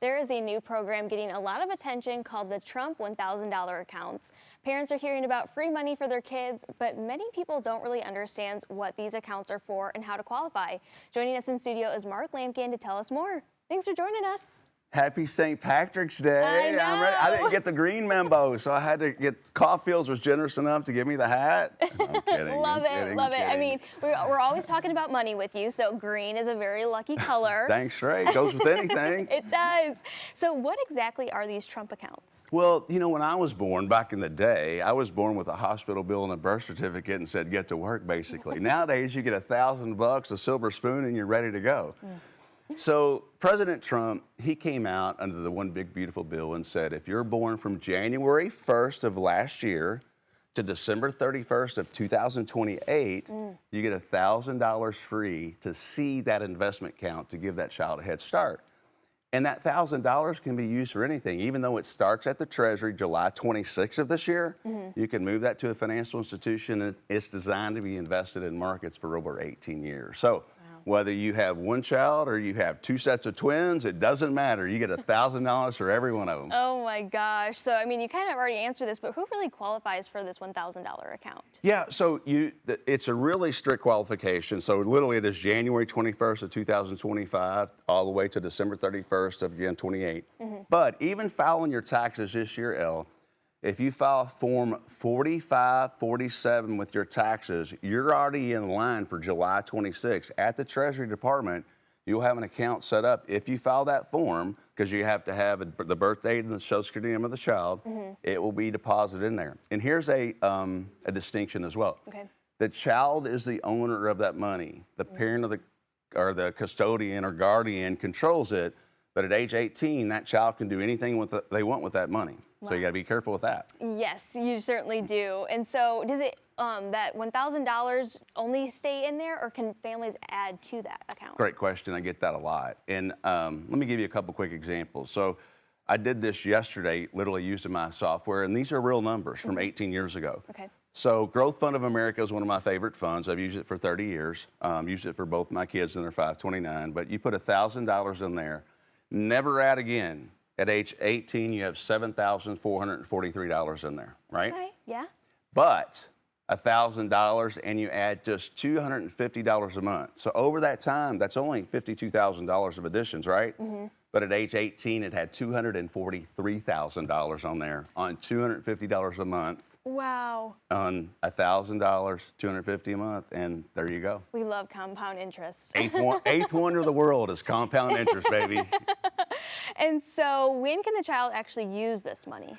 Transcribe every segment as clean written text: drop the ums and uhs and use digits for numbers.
There is a new program getting a lot of attention called the Trump $1,000 accounts. Parents are hearing about free money for their kids, but many people don't really understand what these accounts are for and how to qualify. Joining us in studio is Lamkin to tell us more. Thanks for joining us. Happy St. Patrick's Day. I know. I'm ready. I didn't get the green memo, so I had to get, Caulfield's was generous enough to give me the hat. I'm kidding. Love I'm it, kidding, love I'm it. I kidding. mean, we're always talking about money with you, so green is a very lucky color. Thanks, Ray. It goes with anything. It does. So what exactly are these Trump accounts? Well, you know, when I was born back in the day, I was born with a hospital bill and a birth certificate and said, get to work, basically. Nowadays, you get $1,000, a silver spoon, and you're ready to go. So President Trump, he came out under the One Big Beautiful Bill and said, if you're born from January 1st of last year to December 31st of 2028, you get $1,000 free to seed that investment account to give that child a head start. And that $1,000 can be used for anything. Even though it starts at the Treasury July 26th of this year, you can move that to a financial institution, and it's designed to be invested in markets for over 18 years. So whether you have one child or you have two sets of twins, it doesn't matter. You get $1,000 for every one of them. Oh my gosh. So, I mean, you kind of already answered this, but who really qualifies for this $1,000 account? Yeah, so it's a really strict qualification. So literally it is January 21st of 2025 all the way to December 31st of, again, 28. But even filing your taxes this year, Elle, if you file Form 4547 with your taxes, you're already in line for July 26. At the Treasury Department, you'll have an account set up. If you file that form, because you have to have the birth date and the social security number of the child, it will be deposited in there. And here's a distinction as well. Okay. The child is the owner of that money. The parent of or the custodian or guardian controls it. But at age 18, that child can do anything they want with that money. Wow. So you got to be careful with that. Yes, you certainly do. And so does it, that $1,000 only stay in there, or can families add to that account? Great question. I get that a lot. And let me give you a couple quick examples. So I did this yesterday, literally using my software, and these are real numbers from 18 years ago. Okay. So Growth Fund of America is one of my favorite funds. I've used it for 30 years. Used it for both my kids and their 529. But you put $1,000 in there. Never add again. At age 18, you have $7,443 in there, right? Okay, yeah. But $1,000 and you add just $250 a month. So over that time, that's only $52,000 of additions, right? But at age 18, it had $243,000 on there on $250 a month. Wow. On $1,000, $250 a month, and there you go. We love compound interest. Eighth wonder of the world is compound interest, baby. And so when can the child actually use this money?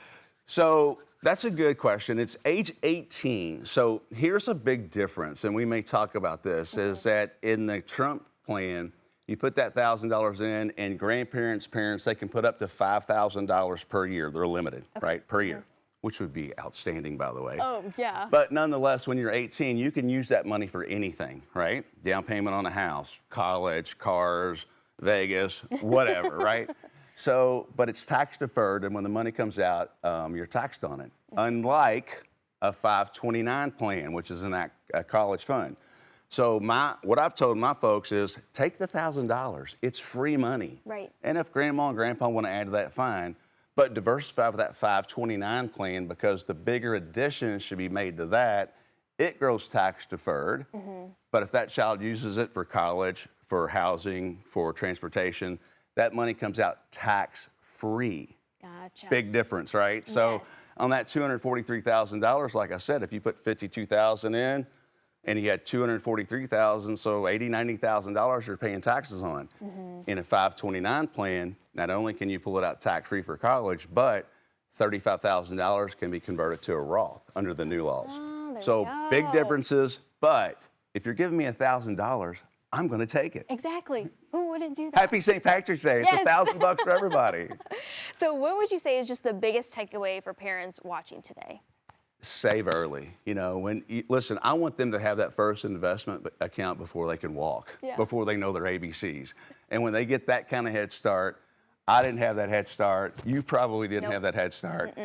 So that's a good question. It's age 18. So here's a big difference, and we may talk about this, is that in the Trump plan, you put that $1,000 in, and grandparents, parents, they can put up to $5,000 per year. They're limited, right, per year, which would be outstanding, by the way. Oh, yeah. But nonetheless, when you're 18, you can use that money for anything, right? Down payment on a house, college, cars, Vegas, whatever, right? So, but it's tax deferred, and when the money comes out, you're taxed on it. Unlike a 529 plan, which is a college fund. So what I've told my folks is, take the $1,000. It's free money. Right. And if grandma and grandpa want to add to that, fine. But diversify with that 529 plan, because the bigger additions should be made to that. It grows tax deferred. But if that child uses it for college, for housing, for transportation, that money comes out tax free. Gotcha. Big difference, right? Yes. So on that $243,000, like I said, if you put $52,000 in and you had $243,000, so $80,000, $90,000 you're paying taxes on. In a 529 plan, not only can you pull it out tax free for college, but $35,000 can be converted to a Roth under the new laws. Oh, there so we go. big differences, but if you're giving me $1,000, I'm going to take it. Exactly. Who wouldn't do that? Happy St. Patrick's Day. It's Yes. $1,000 for everybody. So what would you say is just the biggest takeaway for parents watching today? Save early. You know, listen, I want them to have that first investment account before they can walk, Yeah. before they know their ABCs. And when they get that kind of head start, I didn't have that head start. You probably didn't Nope. have that head start.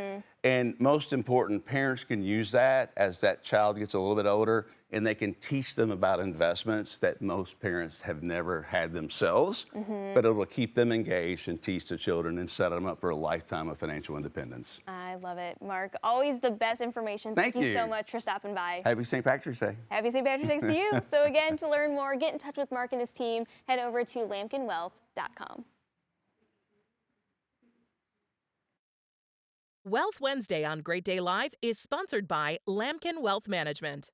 And most important, parents can use that as that child gets a little bit older, and they can teach them about investments that most parents have never had themselves. But it'll keep them engaged and teach the children and set them up for a lifetime of financial independence. I love it. Mark, always the best information. Thank you so you. much for stopping by. Happy St. Patrick's Day. Happy St. Patrick's Day to you. So again, to learn more, get in touch with Mark and his team, head over to lamkinwealth.com. Wealth Wednesday on Great Day Live is sponsored by Lamkin Wealth Management.